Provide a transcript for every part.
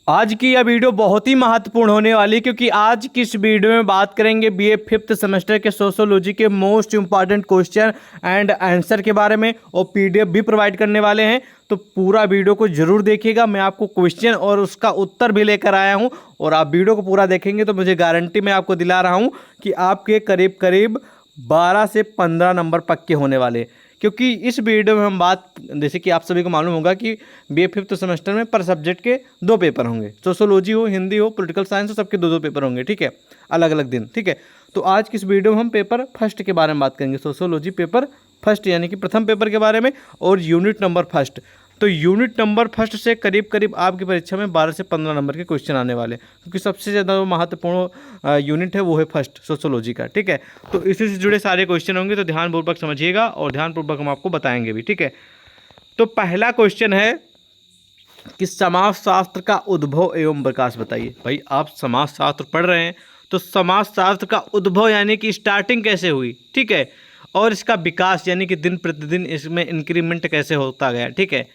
आज की यह वीडियो बहुत ही महत्वपूर्ण होने वाली है, क्योंकि आज की इस वीडियो में बात करेंगे बीए फिफ्थ सेमेस्टर के सोशियोलॉजी के most important question and answer के बारे में, और पीडीएफ भी प्रोवाइड करने वाले हैं। तो पूरा वीडियो को जरूर देखिएगा। मैं आपको क्वेश्चन और उसका उत्तर भी लेकर आया हूं, और आप वीडियो को पूरा देखेंगे तो मुझे गारंटी मैं आपको दिला रहा हूं कि आपके करीब करीब 12 से 15 नंबर पक्के होने वाले हैं। क्योंकि इस वीडियो में हम बात, जैसे कि आप सभी को मालूम होगा कि बीए फिफ्थ सेमेस्टर में पर सब्जेक्ट के 2 पेपर होंगे, सोशियोलॉजी हो, हिंदी हो, पॉलिटिकल साइंस हो, सबके 2-2 पेपर होंगे। ठीक है, अलग अलग दिन। ठीक है, तो आज की इस वीडियो में हम पेपर फर्स्ट के बारे में बात करेंगे, सोशियोलॉजी पेपर फर्स्ट यानी कि प्रथम पेपर के बारे में, और यूनिट नंबर फर्स्ट। तो यूनिट नंबर फर्स्ट से करीब करीब आपकी परीक्षा में 12 से 15 नंबर के क्वेश्चन आने वाले हैं, क्योंकि सबसे ज़्यादा महत्वपूर्ण यूनिट है वो है फर्स्ट, सोशियोलॉजी का। ठीक है, तो इसी से जुड़े सारे क्वेश्चन होंगे, तो ध्यानपूर्वक समझिएगा और ध्यानपूर्वक हम आपको बताएंगे भी। ठीक है, तो पहला क्वेश्चन है कि समाजशास्त्र का उद्भव एवं विकास बताइए। भाई आप समाजशास्त्र पढ़ रहे हैं, तो समाजशास्त्र का उद्भव यानी कि स्टार्टिंग कैसे हुई, ठीक है, और इसका विकास यानी कि दिन प्रतिदिन इसमें इंक्रीमेंट कैसे होता गया, ठीक है,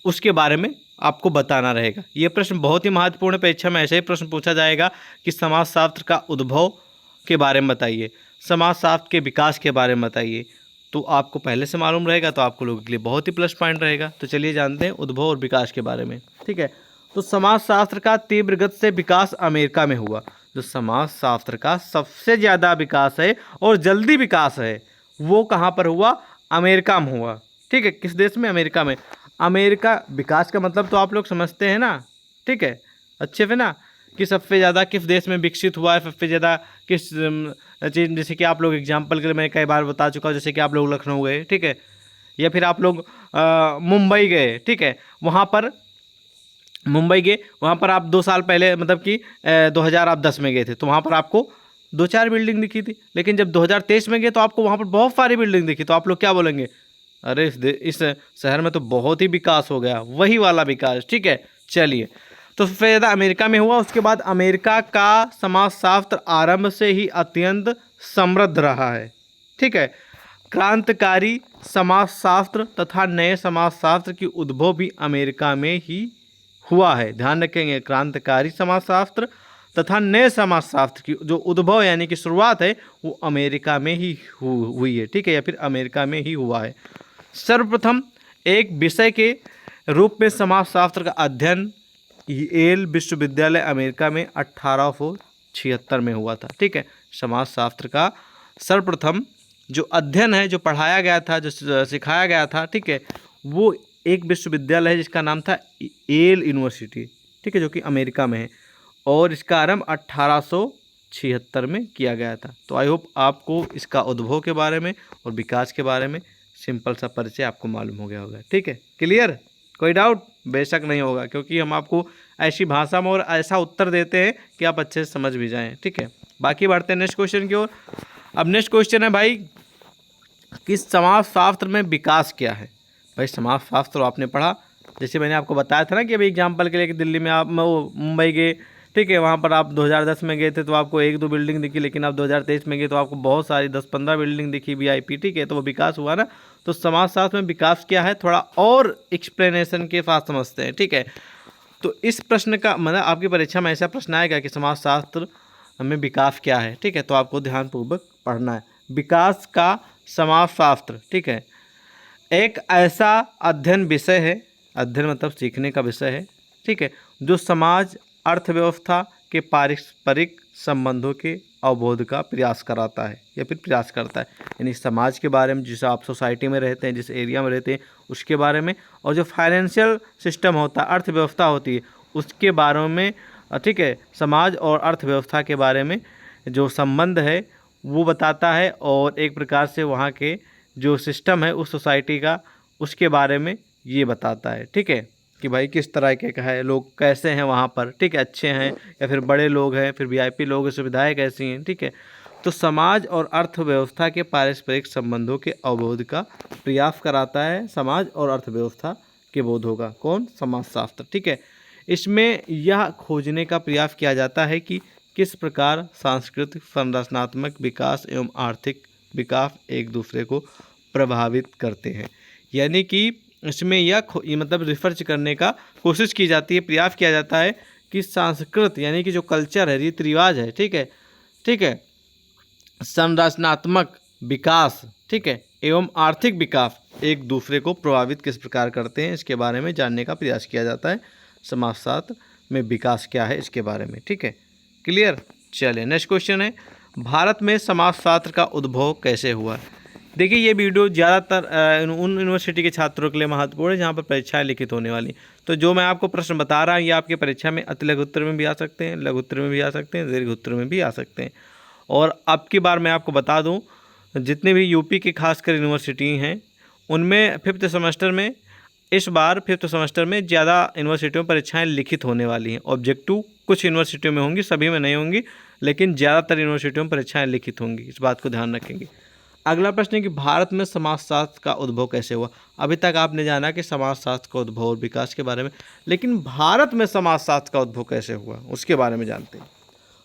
उसके बारे में आपको बताना रहेगा। ये प्रश्न बहुत ही महत्वपूर्ण है, परीक्षा में ऐसे ही प्रश्न पूछा जाएगा कि समाजशास्त्र का उद्भव के बारे में बताइए, समाजशास्त्र के विकास के बारे में बताइए। तो आपको पहले से मालूम रहेगा तो आपको लोगों के लिए बहुत ही प्लस पॉइंट रहेगा। तो चलिए जानते हैं उद्भव और विकास के बारे में। ठीक है, तो समाजशास्त्र का तीव्र गति से विकास अमेरिका में हुआ। जो समाजशास्त्र का सबसे ज़्यादा विकास है और जल्दी विकास है वो कहाँ पर हुआ? अमेरिका में हुआ। ठीक है, किस देश में? अमेरिका में। अमेरिका, विकास का मतलब तो आप लोग समझते हैं ना, ठीक है, अच्छे से ना, कि सबसे ज़्यादा किस देश में विकसित हुआ है, सबसे ज़्यादा किस चीज़, जैसे कि आप लोग एग्जांपल के लिए मैं कई बार बता चुका हूँ, जैसे कि आप लोग लखनऊ गए, ठीक है, या फिर आप लोग मुंबई गए, ठीक है, वहाँ पर मुंबई गए, वहाँ पर आप 2 साल पहले मतलब कि 2010 में गए थे, तो वहाँ पर आपको 2-4 बिल्डिंग दिखी थी। लेकिन जब 2023 में गए तो आपको वहाँ पर बहुत सारी बिल्डिंग दिखी, तो आप लोग क्या बोलेंगे? अरे इस शहर में तो बहुत ही विकास हो गया, वही वाला विकास। ठीक है, चलिए, तो सबसे ज़्यादा अमेरिका में हुआ। उसके बाद अमेरिका का समाजशास्त्र आरंभ से ही अत्यंत समृद्ध रहा है। ठीक है, क्रांतिकारी समाजशास्त्र तथा नए समाजशास्त्र की उद्भव भी अमेरिका में ही हुआ है। ध्यान रखेंगे, क्रांतिकारी समाजशास्त्र तथा नए समाजशास्त्र की जो उद्भव यानी कि शुरुआत है वो अमेरिका में ही हुई है। ठीक है, या फिर अमेरिका में ही हुआ है। सर्वप्रथम एक विषय के रूप में समाजशास्त्र का अध्ययन येल विश्वविद्यालय अमेरिका में 1876 में हुआ था। ठीक है, समाजशास्त्र का सर्वप्रथम जो अध्ययन है, जो पढ़ाया गया था, जो सिखाया गया था, ठीक है, वो एक विश्वविद्यालय है जिसका नाम था येल यूनिवर्सिटी। ठीक है, जो कि अमेरिका में है, और इसका आरंभ 1876 में किया गया था। तो आई होप आपको इसका उद्भव के बारे में और विकास के बारे में सिंपल सा परिचय आपको मालूम हो गया होगा। ठीक है, क्लियर? कोई डाउट? बेशक नहीं होगा, क्योंकि हम आपको ऐसी भाषा में और ऐसा उत्तर देते हैं कि आप अच्छे से समझ भी जाएं। ठीक है, बाकी बढ़ते हैं नेक्स्ट क्वेश्चन की ओर। अब नेक्स्ट क्वेश्चन है भाई कि समाजशास्त्र में विकास क्या है। भाई समाजशास्त्र तो आपने पढ़ा, जैसे मैंने आपको बताया था ना कि अभी एग्जाम्पल के लिए कि दिल्ली में आप मुंबई गए, ठीक है, वहाँ पर आप 2010 में गए थे तो आपको 1-2 बिल्डिंग दिखी, लेकिन आप 2023 में गए तो आपको बहुत सारी 10-15 बिल्डिंग दिखी वीआईपी। ठीक है, तो वो विकास हुआ ना। तो समाजशास्त्र में विकास क्या है, थोड़ा और एक्सप्लेनेशन के साथ समझते हैं। ठीक है, तो इस प्रश्न का मतलब आपकी परीक्षा में ऐसा प्रश्न आएगा कि समाजशास्त्र में विकास क्या है। ठीक है, तो आपको ध्यानपूर्वक पढ़ना है। विकास का समाजशास्त्र, ठीक है, एक ऐसा अध्ययन विषय है, अध्ययन मतलब सीखने का विषय है, ठीक है, जो समाज अर्थव्यवस्था के पारस्परिक संबंधों के अवबोध का प्रयास कराता है या फिर प्रयास करता है। यानी समाज के बारे में, जिस आप सोसाइटी में रहते हैं, जिस एरिया में रहते हैं, उसके बारे में, और जो फाइनेंशियल सिस्टम होता है, अर्थव्यवस्था होती है, उसके बारे में। ठीक है, समाज और अर्थव्यवस्था के बारे में जो संबंध है वो बताता है, और एक प्रकार से वहाँ के जो सिस्टम है उस सोसाइटी का, उसके बारे में ये बताता है। ठीक है, कि भाई किस तरह के का है, लोग कैसे हैं वहाँ पर, ठीक है, अच्छे हैं या फिर बड़े लोग हैं, फिर वीआईपी लोग हैं, सुविधाएं कैसी हैं। ठीक है, तो समाज और अर्थव्यवस्था के पारस्परिक संबंधों के अवबोध का प्रयास कराता है, समाज और अर्थव्यवस्था के बोध होगा कौन? समाजशास्त्र। ठीक है, इसमें यह खोजने का प्रयास किया जाता है कि किस प्रकार सांस्कृतिक, संरचनात्मक विकास एवं आर्थिक विकास एक दूसरे को प्रभावित करते हैं। यानी कि इसमें ये मतलब रिसर्च करने का कोशिश की जाती है, प्रयास किया जाता है कि संस्कृत यानी कि जो कल्चर है, रीति रिवाज है, ठीक है, ठीक है, संरचनात्मक विकास, ठीक है, एवं आर्थिक विकास एक दूसरे को प्रभावित किस प्रकार करते हैं, इसके बारे में जानने का प्रयास किया जाता है। समाजशास्त्र में विकास क्या है इसके बारे में, ठीक है, क्लियर। चलिए नेक्स्ट क्वेश्चन है, भारत में समाजशास्त्र का उद्भव कैसे हुआ। देखिए ये वीडियो ज़्यादातर उन यूनिवर्सिटी के छात्रों के लिए महत्वपूर्ण है जहाँ पर परीक्षाएं लिखित होने वाली। तो जो मैं आपको प्रश्न बता रहा हूँ ये आपके परीक्षा में अति लघु उत्तर में भी आ सकते हैं, लघु उत्तर में भी आ सकते हैं, दीर्घ उत्तर में भी आ सकते हैं। और अब की बार मैं आपको बता दूँ, जितने भी यूपी की खासकर यूनिवर्सिटी हैं उनमें फिफ्थ सेमेस्टर में, इस बार फिफ्थ सेमेस्टर में ज़्यादा यूनिवर्सिटियों में परीक्षाएँ लिखित होने वाली हैं। ऑब्जेक्टिव कुछ यूनिवर्सिटियों में होंगी, सभी में नहीं होंगी, लेकिन ज़्यादातर यूनिवर्सिटियों में परीक्षाएँ लिखित होंगी, इस बात को ध्यान रखेंगे। अगला प्रश्न है कि भारत में समाजशास्त्र का उद्भव कैसे हुआ। अभी तक आपने जाना कि समाजशास्त्र का उद्भव और विकास के बारे में, लेकिन भारत में समाजशास्त्र का उद्भव कैसे हुआ उसके बारे में जानते हैं।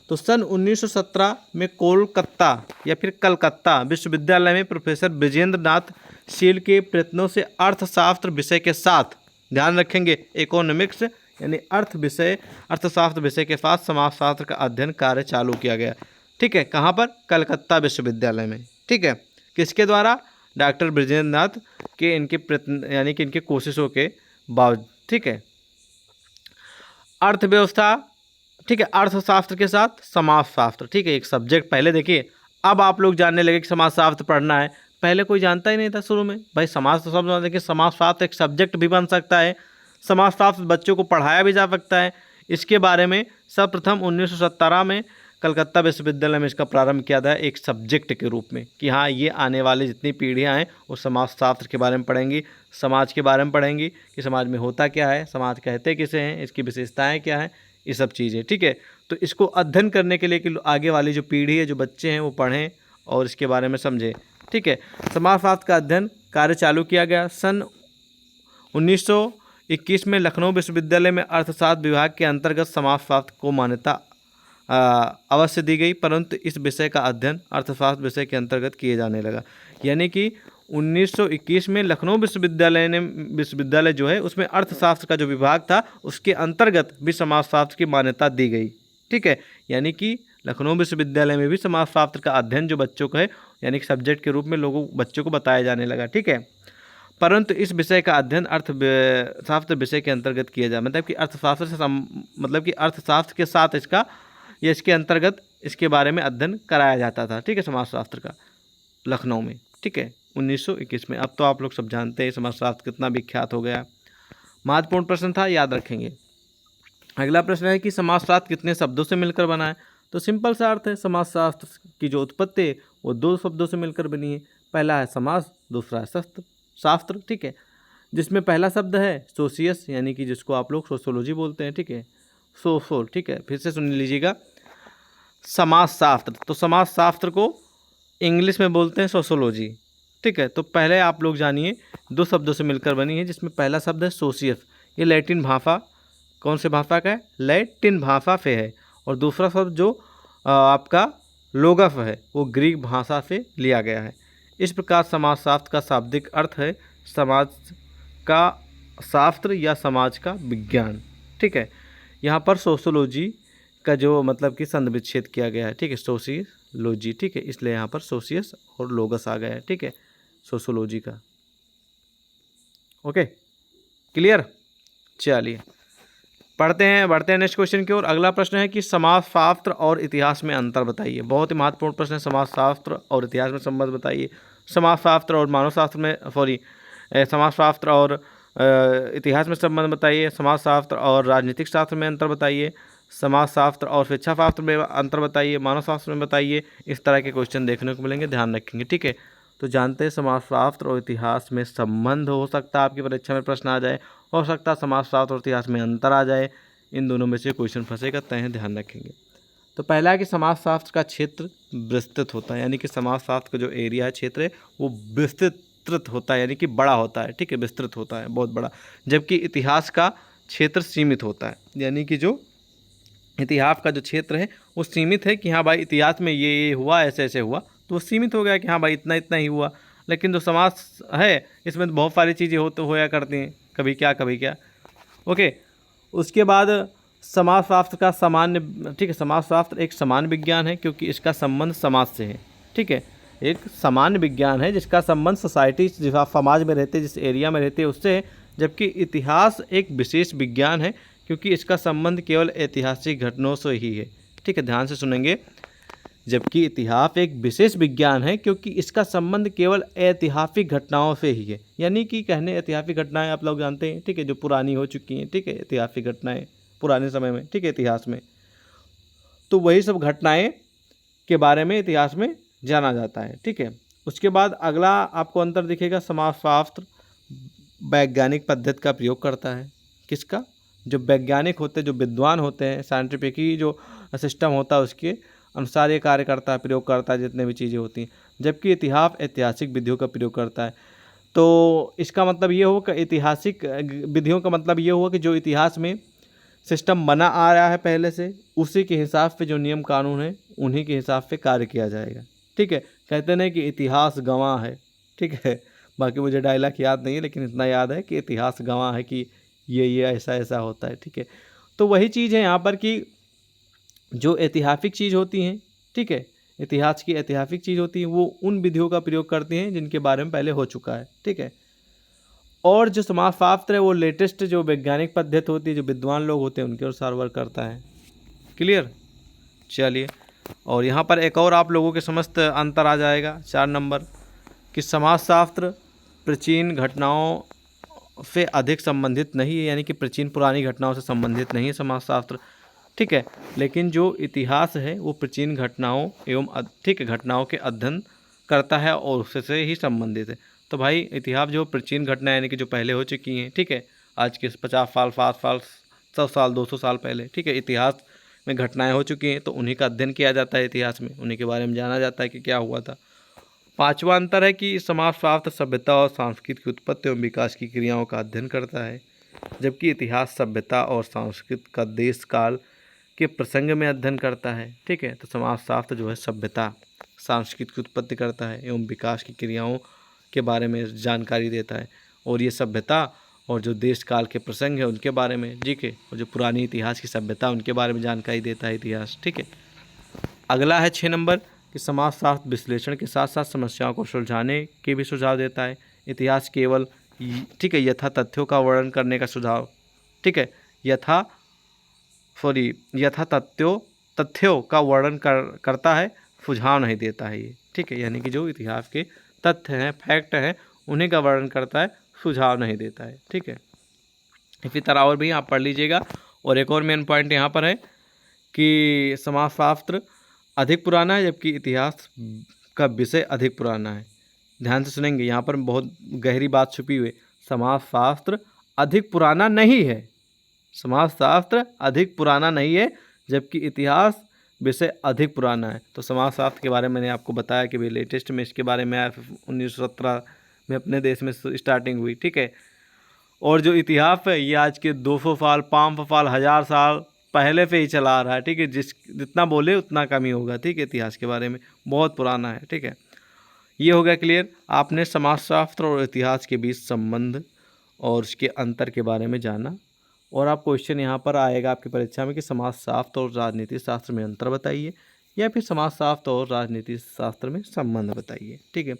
तो सन 1917 में कोलकाता या फिर कलकत्ता विश्वविद्यालय में प्रोफेसर ब्रजेंद्र नाथ शील के प्रयत्नों से अर्थशास्त्र विषय के साथ, ध्यान रखेंगे, इकोनॉमिक्स यानी अर्थशास्त्र विषय के साथ समाजशास्त्र का अध्ययन कार्य चालू किया गया, ठीक है। कहाँ पर? कलकत्ता विश्वविद्यालय में, ठीक है। किसके द्वारा? डॉक्टर ब्रजेंद्र नाथ के इनके प्रयत्न यानी कि इनके कोशिशों के बावजूद, ठीक है। अर्थव्यवस्था, ठीक है, अर्थशास्त्र के साथ समाजशास्त्र, ठीक है, एक सब्जेक्ट। पहले देखिए, अब आप लोग जानने लगे कि समाजशास्त्र पढ़ना है, पहले कोई जानता ही नहीं था शुरू में। भाई समाज तो सब जानते हैं कि समाजशास्त्र एक सब्जेक्ट भी बन सकता है, समाजशास्त्र बच्चों को पढ़ाया भी जा सकता है। इसके बारे में सर्वप्रथम 1917 में कलकत्ता विश्वविद्यालय में इसका प्रारंभ किया था एक सब्जेक्ट के रूप में, कि हाँ ये आने वाली जितनी पीढ़ियाँ हैं वो समाजशास्त्र के बारे में पढ़ेंगी, समाज के बारे में पढ़ेंगी कि समाज में होता क्या है, समाज कहते किसे हैं, इसकी विशेषताएँ क्या हैं, ये सब चीज़ें, ठीक है। तो इसको अध्ययन करने के लिए कि आगे वाली जो पीढ़ी है, जो बच्चे हैं, वो पढ़ें और इसके बारे में समझें, ठीक है। समाजशास्त्र का अध्ययन कार्य चालू किया गया। सन 1921 में लखनऊ विश्वविद्यालय में अर्थशास्त्र विभाग के अंतर्गत समाजशास्त्र को मान्यता अवश्य दी गई, परंतु इस विषय का अध्ययन अर्थशास्त्र विषय के अंतर्गत किए जाने लगा। यानी कि 1921 में लखनऊ विश्वविद्यालय जो है उसमें अर्थशास्त्र का जो विभाग था उसके अंतर्गत भी समाजशास्त्र की मान्यता दी गई, ठीक है। यानी कि लखनऊ विश्वविद्यालय में भी समाजशास्त्र का अध्ययन जो बच्चों को है यानी कि सब्जेक्ट के रूप में बच्चों को बताया जाने लगा, ठीक है। परंतु इस विषय का अध्ययन अर्थशास्त्र विषय के अंतर्गत किया जाए, मतलब कि अर्थशास्त्र से मतलब कि अर्थशास्त्र के साथ इसके अंतर्गत इसके बारे में अध्ययन कराया जाता था, ठीक है, समाजशास्त्र का लखनऊ में, ठीक है, 1921 में। अब तो आप लोग सब जानते हैं समाजशास्त्र कितना विख्यात हो गया। महत्वपूर्ण प्रश्न था, याद रखेंगे। अगला प्रश्न है कि समाजशास्त्र कितने शब्दों से मिलकर बना है। तो सिंपल सा अर्थ है, समाजशास्त्र की जो उत्पत्ति है वो दो शब्दों से मिलकर बनी है। पहला है समाज, दूसरा है शास्त्र, ठीक है। जिसमें पहला शब्द है सोशियस, यानी कि जिसको आप लोग सोशियोलॉजी बोलते हैं, ठीक है, सोशल, ठीक है। फिर से सुन लीजिएगा, समाजशास्त्र, तो समाजशास्त्र को इंग्लिश में बोलते हैं सोशियोलॉजी, ठीक है। तो पहले आप लोग जानिए दो शब्दों से मिलकर बनी है, जिसमें पहला शब्द है सोशियस, ये लैटिन भाषा, कौन से भाषा का है? लैटिन भाषा से है। और दूसरा शब्द जो आपका लोगस है वो ग्रीक भाषा से लिया गया है। इस प्रकार समाजशास्त्र का शाब्दिक अर्थ है समाज का शास्त्र या समाज का विज्ञान, ठीक है। यहाँ पर सोशियोलॉजी का जो मतलब कि संविच्छेद किया गया है, ठीक है, सोशियोलॉजी, ठीक है, इसलिए यहाँ पर सोशियस और लोगस आ गया है, ठीक है, सोशियोलॉजी का। Okay, clear. चलिए बढ़ते हैं नेक्स्ट क्वेश्चन की ओर। अगला प्रश्न है कि समाजशास्त्र और इतिहास में अंतर बताइए। बहुत ही महत्वपूर्ण प्रश्न है, समाजशास्त्र और इतिहास में संबंध बताइए। समाजशास्त्र और मानवशास्त्र में समाजशास्त्र और इतिहास में संबंध बताइए। समाजशास्त्र और राजनीतिक शास्त्र में अंतर बताइए। समाजशास्त्र और शिक्षाशास्त्र में अंतर बताइए। मानवशास्त्र में बताइए। इस तरह के क्वेश्चन देखने को मिलेंगे, ध्यान रखेंगे, ठीक है। तो जानते हैं समाजशास्त्र और इतिहास में संबंध हो सकता है, आपकी परीक्षा में प्रश्न आ जाए, हो सकता है समाजशास्त्र और इतिहास में अंतर आ जाए, इन दोनों में से क्वेश्चन फंसेगा, तय ध्यान रखेंगे। तो पहला है कि समाजशास्त्र का क्षेत्र विस्तृत होता है, यानी कि समाजशास्त्र का जो एरिया है, क्षेत्र है, वो विस्तृत होता है, यानी कि बड़ा होता है, ठीक है, विस्तृत होता है, बहुत बड़ा। जबकि इतिहास का क्षेत्र सीमित होता है, यानी कि जो इतिहास का जो क्षेत्र है वो सीमित है कि हाँ भाई इतिहास में ये हुआ, ऐसे ऐसे हुआ, तो वो सीमित हो गया कि हाँ भाई इतना इतना ही हुआ। लेकिन जो समास है इसमें तो बहुत सारी चीज़ें होया करती हैं, कभी क्या कभी क्या। ओके, उसके बाद समाजशास्त्र का सामान्य, ठीक है, समाजशास्त्र एक सामान्य विज्ञान है क्योंकि इसका संबंध समाज से है। ठीक है, एक सामान्य विज्ञान है जिसका संबंध सोसाइटी, जिस समाज में रहते, जिस एरिया में रहते हैं उससे है। जबकि इतिहास एक विशेष विज्ञान है क्योंकि इसका संबंध केवल ऐतिहासिक घटनाओं से ही है। ठीक है, ध्यान से सुनेंगे। जबकि इतिहास एक विशेष विज्ञान है क्योंकि इसका संबंध केवल ऐतिहासिक घटनाओं से ही है। यानी कि कहने ऐतिहासिक घटनाएं आप लोग जानते हैं, ठीक है, जो पुरानी हो चुकी हैं, ठीक है, ऐतिहासिक घटनाएं पुराने समय में, ठीक है, इतिहास में, तो वही सब घटनाएं के बारे में इतिहास में जाना जाता है। ठीक है, उसके बाद अगला आपको अंतर दिखेगा, समाजशास्त्र वैज्ञानिक पद्धति का प्रयोग करता है। किसका? जो वैज्ञानिक होते हैं, जो विद्वान होते हैं, साइंटिफिक ही जो सिस्टम होता है उसके अनुसार ये कार्य करता है, प्रयोग करता है जितने भी चीज़ें होती हैं। जबकि इतिहास ऐतिहासिक विधियों का प्रयोग करता है। तो इसका मतलब ये होगा कि ऐतिहासिक विधियों का मतलब ये हुआ कि जो इतिहास में सिस्टम बना आ रहा है पहले से, उसी के हिसाब से जो नियम कानून है उन्हीं के हिसाब से कार्य किया जाएगा। ठीक है, कहते नहीं कि इतिहास गवाह है। ठीक है, बाकी मुझे डायलॉग याद नहीं है लेकिन इतना याद है कि इतिहास गवाह है कि ये ऐसा ऐसा होता है। ठीक है, तो वही चीज़ है यहाँ पर कि जो ऐतिहासिक चीज़ होती हैं, ठीक है, इतिहास की ऐतिहासिक चीज़ होती है, वो उन विधियों का प्रयोग करती हैं जिनके बारे में पहले हो चुका है। ठीक है, और जो समाजशास्त्र है वो लेटेस्ट जो वैज्ञानिक पद्धति होती है, जो विद्वान लोग होते हैं उनके अनुसार वर्क करता है। क्लियर? चलिए, और यहाँ पर एक और आप लोगों के समस्त अंतर आ जाएगा 4 नंबर, कि समाजशास्त्र प्राचीन घटनाओं से अधिक संबंधित नहीं है, यानी कि प्राचीन पुरानी घटनाओं से संबंधित नहीं है समाजशास्त्र। ठीक है, लेकिन जो इतिहास है वो प्राचीन घटनाओं एवं ठीक है घटनाओं के अध्ययन करता है और उससे ही संबंधित है। तो भाई इतिहास जो प्राचीन घटना यानी कि जो पहले हो चुकी हैं, ठीक है, आज के 50 साल 5 साल 100 साल 200 साल पहले, ठीक है, इतिहास में घटनाएं हो चुकी हैं तो उन्हीं का अध्ययन किया जाता है इतिहास में, उन्हीं के बारे में जाना जाता है कि क्या हुआ था। 5वां अंतर है कि समाजशास्त्र सभ्यता और संस्कृति की उत्पत्ति एवं विकास की क्रियाओं का अध्ययन करता है, जबकि इतिहास सभ्यता और संस्कृति का देश काल के प्रसंग में अध्ययन करता है। ठीक है, तो समाजशास्त्र जो है सभ्यता संस्कृति की उत्पत्ति करता है एवं विकास की क्रियाओं के बारे में जानकारी देता है, और ये सभ्यता और जो देश काल के प्रसंग है उनके बारे में, ठीक है, और जो पुरानी इतिहास की सभ्यता उनके बारे में जानकारी देता है इतिहास। ठीक है, अगला है 6 नंबर कि समाजशास्त्र विश्लेषण के साथ साथ समस्याओं को सुलझाने के भी सुझाव देता है। इतिहास केवल, ठीक है, यथा तथ्यों का वर्णन करने का सुझाव, ठीक है, यथा तथ्यों का वर्णन करता है, सुझाव नहीं देता है ये। ठीक है, यानी कि जो इतिहास के तथ्य हैं, फैक्ट हैं, उन्हीं का वर्णन करता है, सुझाव नहीं देता है। ठीक है, इसी तरह और भी आप पढ़ लीजिएगा। और एक और मेन पॉइंट यहाँ पर है कि समाजशास्त्र अधिक पुराना है जबकि इतिहास का विषय अधिक पुराना है। ध्यान से सुनेंगे, यहाँ पर बहुत गहरी बात छुपी हुई है। समाजशास्त्र अधिक पुराना नहीं है, समाजशास्त्र अधिक पुराना नहीं है जबकि इतिहास विषय अधिक पुराना है। तो समाजशास्त्र के बारे में मैंने आपको बताया कि भाई लेटेस्ट में इसके बारे में 1917 में अपने देश में स्टार्टिंग हुई। ठीक है, और जो इतिहास है ये आज के 200 साल 500 साल 1000 साल पहले से ही चला आ रहा है। ठीक है, जितना बोले उतना कम ही होगा। ठीक है, इतिहास के बारे में बहुत पुराना है। ठीक है, ये हो गया क्लियर। आपने समाजशास्त्र और इतिहास के बीच संबंध और उसके अंतर के बारे में जाना। और आप क्वेश्चन यहाँ पर आएगा आपकी परीक्षा में कि समाजशास्त्र और राजनीति शास्त्र में अंतर बताइए, या फिर समाजशास्त्र और राजनीति शास्त्र में संबंध बताइए। ठीक है,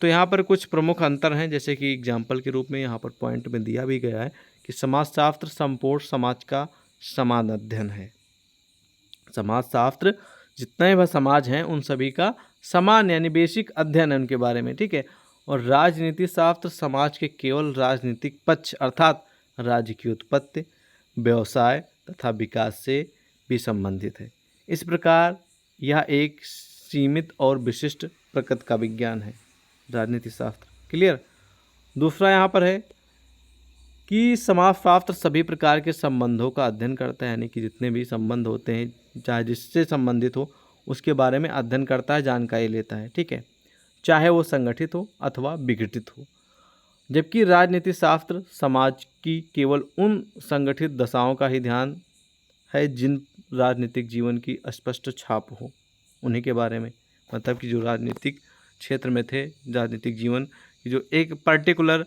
तो यहाँ पर कुछ प्रमुख अंतर हैं, जैसे कि एग्जाम्पल के रूप में यहाँ पर पॉइंट में दिया भी गया है कि समाजशास्त्र संपूर्ण समाज का समान अध्ययन है। समाजशास्त्र जितने भी समाज हैं उन सभी का समान यानी बेसिक अध्ययन है उनके बारे में। ठीक है, और राजनीति शास्त्र समाज के केवल राजनीतिक पक्ष अर्थात राज्य की उत्पत्ति, व्यवसाय तथा विकास से भी संबंधित है। इस प्रकार यह एक सीमित और विशिष्ट प्रकृति का विज्ञान है राजनीति शास्त्र। क्लियर? दूसरा यहाँ पर है कि समाजशास्त्र सभी प्रकार के संबंधों का अध्ययन करता है, यानी कि जितने भी संबंध होते हैं चाहे जिससे संबंधित हो उसके बारे में अध्ययन करता है, जानकारी लेता है। ठीक है, चाहे वो संगठित हो अथवा विघटित हो। जबकि राजनीति शास्त्र समाज की केवल उन संगठित दशाओं का ही ध्यान है जिन राजनीतिक जीवन की स्पष्ट छाप हो, उन्हीं के बारे में, मतलब कि जो राजनीतिक क्षेत्र में थे राजनीतिक जीवन की, जो एक पर्टिकुलर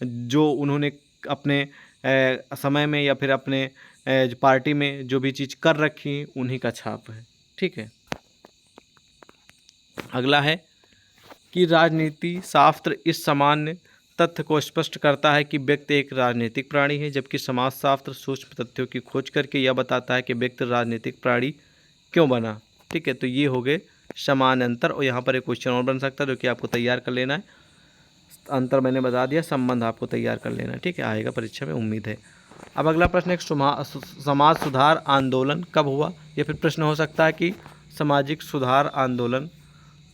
जो उन्होंने अपने समय में या फिर अपने जो पार्टी में जो भी चीज़ कर रखी उन्हीं का छाप है। ठीक है, अगला है कि राजनीति शास्त्र इस सामान्य तथ्य को स्पष्ट करता है कि व्यक्ति एक राजनीतिक प्राणी है, जबकि समाजशास्त्र सूक्ष्म तथ्यों की खोज करके यह बताता है कि व्यक्ति राजनीतिक प्राणी क्यों बना। ठीक है, तो ये हो गए समान अंतर। और यहाँ पर एक क्वेश्चन और बन सकता है जो कि आपको तैयार कर लेना है। अंतर मैंने बता दिया, संबंध आपको तैयार कर लेना है। ठीक है, आएगा परीक्षा में, उम्मीद है। अब अगला प्रश्न एक समाज सुधार आंदोलन कब हुआ। या फिर प्रश्न हो सकता है कि सामाजिक सुधार आंदोलन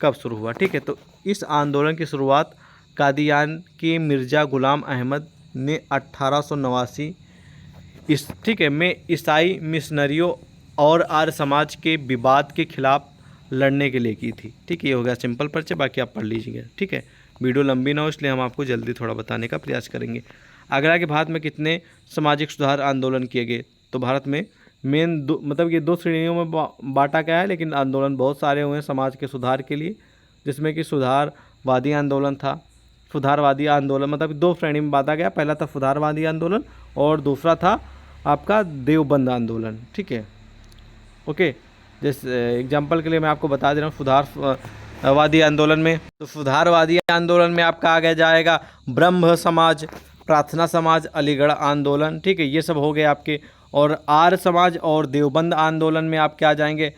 कब शुरू हुआ। ठीक है, तो इस आंदोलन की शुरुआत कादियान के मिर्ज़ा गुलाम अहमद ने 1889 में ईसाई मिशनरियों और आर्य समाज के विवाद के खिलाफ लड़ने के लिए की थी। ठीक है, ये हो गया सिंपल परिचय, बाकी आप पढ़ लीजिएगा। ठीक है, वीडियो लंबी ना हो इसलिए हम आपको जल्दी थोड़ा बताने का प्रयास करेंगे। आगरा के भारत में कितने सामाजिक सुधार आंदोलन किए गए। तो भारत में मेन मतलब ये 2 श्रेणियों में बांटा गया है, लेकिन आंदोलन बहुत सारे हुए हैं समाज के सुधार के लिए, जिसमें कि सुधारवादी आंदोलन था। सुधारवादी आंदोलन मतलब 2 श्रेणी में बांटा गया। पहला था सुधारवादी आंदोलन और दूसरा था आपका देवबंद आंदोलन। ठीक है, ओके, जैसे एग्जाम्पल के लिए मैं आपको बता दे रहा हूँ। सुधारवादी आंदोलन में, तो सुधारवादी आंदोलन में आपका आगे जाएगा ब्रह्म समाज, प्रार्थना समाज, अलीगढ़ आंदोलन। ठीक है, ये सब हो गए आपके। और आर्य समाज और देवबंद आंदोलन में आप क्या जाएंगे,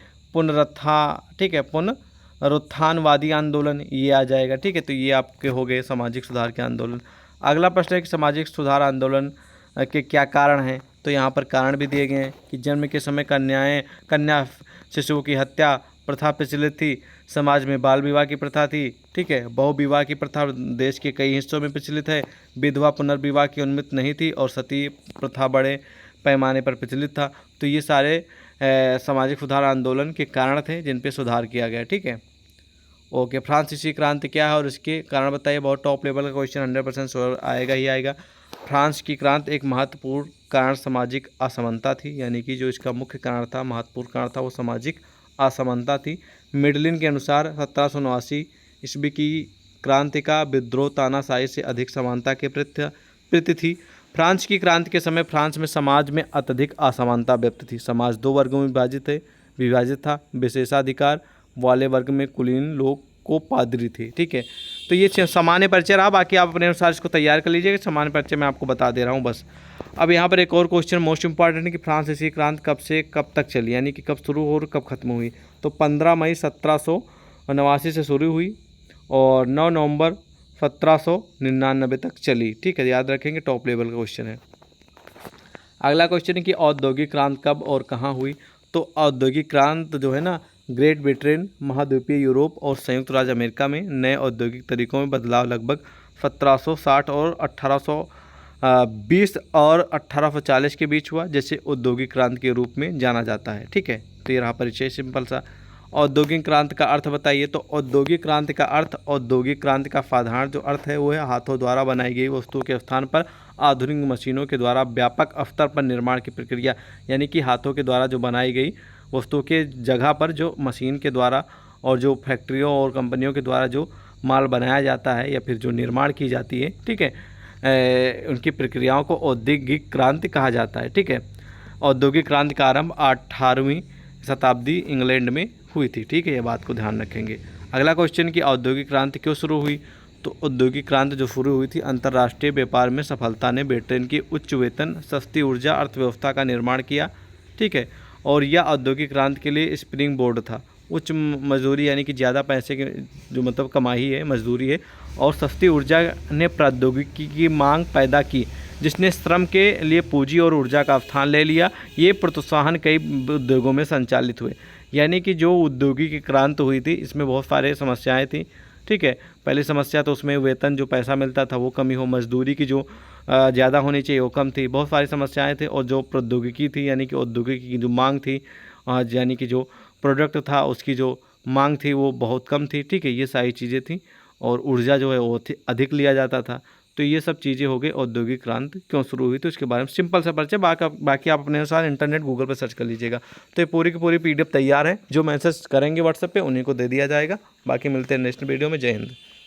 पुनरुत्थानवादी आंदोलन, ये आ जाएगा। ठीक है, तो ये आपके हो गए सामाजिक सुधार के आंदोलन। अगला प्रश्न है कि सामाजिक सुधार आंदोलन के क्या कारण हैं। तो यहाँ पर कारण भी दिए गए हैं कि जन्म के समय कन्या शिशुओं की हत्या प्रथा प्रचलित थी, समाज में बाल विवाह की प्रथा थी। ठीक है, बहु विवाह की प्रथा देश के कई हिस्सों में प्रचलित है, विधवा पुनर्विवाह की अनुमति नहीं थी और सती प्रथा बड़े पैमाने पर प्रचलित था। तो ये सारे सामाजिक सुधार आंदोलन के कारण थे जिन पे सुधार किया गया। ठीक है, ओके। फ्रांसीसी क्रांति क्या है और इसके कारण बताइए। बहुत टॉप लेवल का क्वेश्चन, 100% श्योर आएगा ही आएगा। फ्रांस की क्रांति एक महत्वपूर्ण कारण सामाजिक असमानता थी, यानी कि जो इसका मुख्य कारण था, महत्वपूर्ण कारण था, वो सामाजिक असमानता थी। मिडलिन के अनुसार 1789 ईस्वी की क्रांति का विद्रोह तानाशाही से अधिक समानता के प्रति थी। फ्रांस की क्रांति के समय फ्रांस में समाज में अत्यधिक असमानता व्यक्त थी। समाज 2 वर्गों में विभाजित था। विशेषाधिकार वाले वर्ग में कुलीन लोग को पादरी थे। ठीक है, तो ये सामान्य परिचय रहा, बाकी आप अपने अनुसार इसको तैयार कर लीजिएगा। सामान्य परिचय मैं आपको बता दे रहा हूँ बस। अब यहाँ पर एक और क्वेश्चन मोस्ट इंपॉर्टेंट है कि फ्रांसीसी क्रांति कब से कब तक चली, यानी कि कब शुरू हो और कब खत्म हुई। तो 15 मई 1789 से शुरू हुई और 9 नवंबर 1799 तक चली। ठीक है, याद रखेंगे, टॉप लेवल का क्वेश्चन है। अगला क्वेश्चन है कि औद्योगिक क्रांति कब और कहाँ हुई। तो औद्योगिक क्रांति जो है ना, ग्रेट ब्रिटेन, महाद्वीपीय यूरोप और संयुक्त राज्य अमेरिका में नए औद्योगिक तरीकों में बदलाव लगभग 1760 और 1820 और 1840 के बीच हुआ, जैसे औद्योगिक क्रांति के रूप में जाना जाता है। ठीक है, तो ये रहा परिचय सिंपल सा। औद्योगिक क्रांति का अर्थ बताइए। तो औद्योगिक क्रांति का अर्थ, औद्योगिक क्रांति का साधारण जो अर्थ है वो है हाथों द्वारा बनाई गई वस्तुओं के स्थान पर आधुनिक मशीनों के द्वारा व्यापक स्तर पर निर्माण की प्रक्रिया, यानी कि हाथों के द्वारा जो बनाई गई वस्तुओं के जगह पर जो मशीन के द्वारा और जो फैक्ट्रियों और कंपनियों के द्वारा जो माल बनाया जाता है या फिर जो निर्माण की जाती है, ठीक है, उनकी प्रक्रियाओं को औद्योगिक क्रांति कहा जाता है। ठीक है, औद्योगिक क्रांति का आरंभ 18वीं शताब्दी इंग्लैंड में हुई थी। ठीक है, ये बात को ध्यान रखेंगे। अगला क्वेश्चन कि औद्योगिक क्रांति क्यों शुरू हुई। तो औद्योगिक क्रांति जो शुरू हुई थी, अंतर्राष्ट्रीय व्यापार में सफलता ने ब्रिटेन की उच्च वेतन, सस्ती ऊर्जा अर्थव्यवस्था का निर्माण किया। ठीक है, और यह औद्योगिक क्रांति के लिए स्प्रिंग बोर्ड था। उच्च मजदूरी यानी कि ज़्यादा पैसे की जो मतलब कमाई है, मजदूरी है, और सस्ती ऊर्जा ने प्रौद्योगिकी की मांग पैदा की, जिसने श्रम के लिए पूंजी और ऊर्जा का स्थान ले लिया। ये प्रोत्साहन कई उद्योगों में संचालित हुए, यानी कि जो औद्योगिक क्रांति हुई थी इसमें बहुत सारे समस्याएं थी। ठीक है, पहली समस्या तो उसमें वेतन जो पैसा मिलता था वो कमी हो, मजदूरी की जो ज़्यादा होनी चाहिए वो कम थी, बहुत सारी समस्याएं थे। और जो प्रौद्योगिकी थी यानी कि औद्योगिकी की जो मांग थी, यानी कि जो प्रोडक्ट था उसकी जो मांग थी वो बहुत कम थी। ठीक है, ये सारी चीज़ें थी। और ऊर्जा जो है वो अधिक लिया जाता था। तो ये सब चीज़ें हो गई, औद्योगिक क्रांति क्यों शुरू हुई, तो इसके बारे में सिंपल सा परिचय। बाकी आप अपने अनुसार इंटरनेट गूगल पर सर्च कर लीजिएगा। तो ये पूरी की पूरी PDF तैयार है, जो मैसेज करेंगे व्हाट्सएप पे उन्हीं को दे दिया जाएगा। बाकी मिलते हैं नेक्स्ट वीडियो में। जय हिंद।